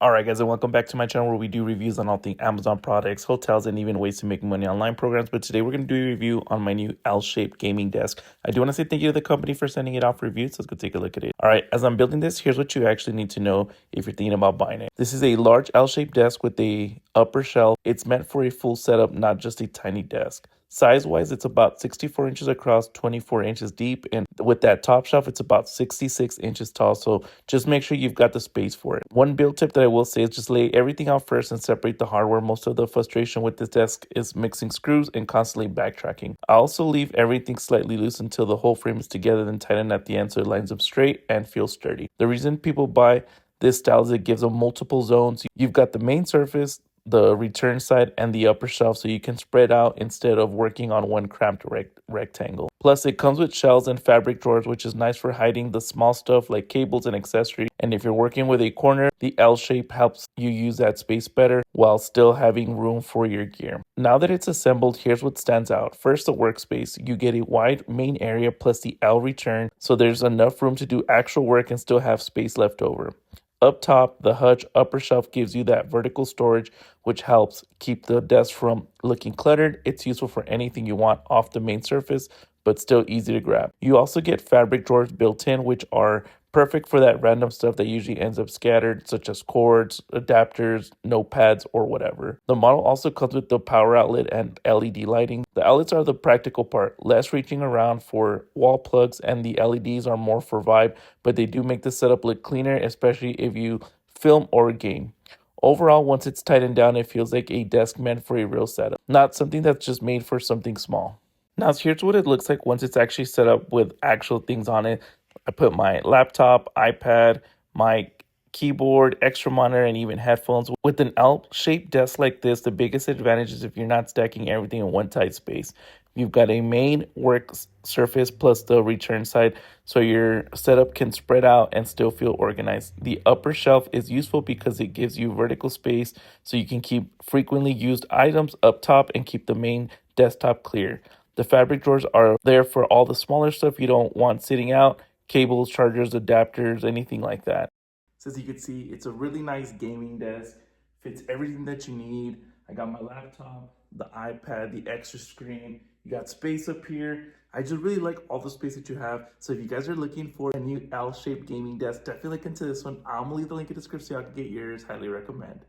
Alright guys, and welcome back to my channel where we do reviews on all things Amazon products, hotels, and even ways to make money online programs. But today we're going to do a review on my new L-shaped gaming desk. I do want to say thank you to the company for sending it out for review, so let's go take a look at it. Alright, as I'm building this, here's what you actually need to know if you're thinking about buying it. This is a large L-shaped desk with a upper shelf. It's meant for a full setup, not just a tiny desk. Size-wise, it's about 64 inches across, 24 inches deep, and with that top shelf, it's about 66 inches tall, so just make sure you've got the space for it. One build tip that I will say is just lay everything out first and separate the hardware. Most of the frustration with this desk is mixing screws and constantly backtracking. I also leave everything slightly loose until the whole frame is together, then tighten at the end so it lines up straight and feels sturdy. The reason people buy this style is it gives them multiple zones. You've got the main surface, the return side, and the upper shelf, so you can spread out instead of working on one cramped rectangle. Plus, it comes with shelves and fabric drawers, which is nice for hiding the small stuff like cables and accessories. And if you're working with a corner, the L shape helps you use that space better while still having room for your gear. Now that it's assembled, here's what stands out. First, the workspace. You get a wide main area plus the L return, so there's enough room to do actual work and still have space left over. Up top, the Hutch upper shelf gives you that vertical storage, which helps keep the desk from looking cluttered. It's useful for anything you want off the main surface, but still easy to grab. You also get fabric drawers built in, which are perfect for that random stuff that usually ends up scattered, such as cords, adapters, notepads, or whatever. The model also comes with the power outlet and LED lighting. The outlets are the practical part, less reaching around for wall plugs, and the LEDs are more for vibe, but they do make the setup look cleaner, especially if you film or game. Overall, once it's tightened down, it feels like a desk meant for a real setup, not something that's just made for something small. Now, here's what it looks like once it's actually set up with actual things on it. I put my laptop, iPad, my keyboard, extra monitor, and even headphones. With an L-shaped desk like this, the biggest advantage is if you're not stacking everything in one tight space. You've got a main work surface plus the return side, so your setup can spread out and still feel organized. The upper shelf is useful because it gives you vertical space, so you can keep frequently used items up top and keep the main desktop clear. The fabric drawers are there for all the smaller stuff you don't want sitting out, cables, chargers, adapters, anything like that. So as you can see, it's a really nice gaming desk, fits everything that you need. I got my laptop, the iPad, the extra screen, you got space up here. I just really like all the space that you have. So if you guys are looking for a new L-shaped gaming desk, definitely look into this one. I'm gonna leave the link in the description so y'all can get yours. Highly recommend.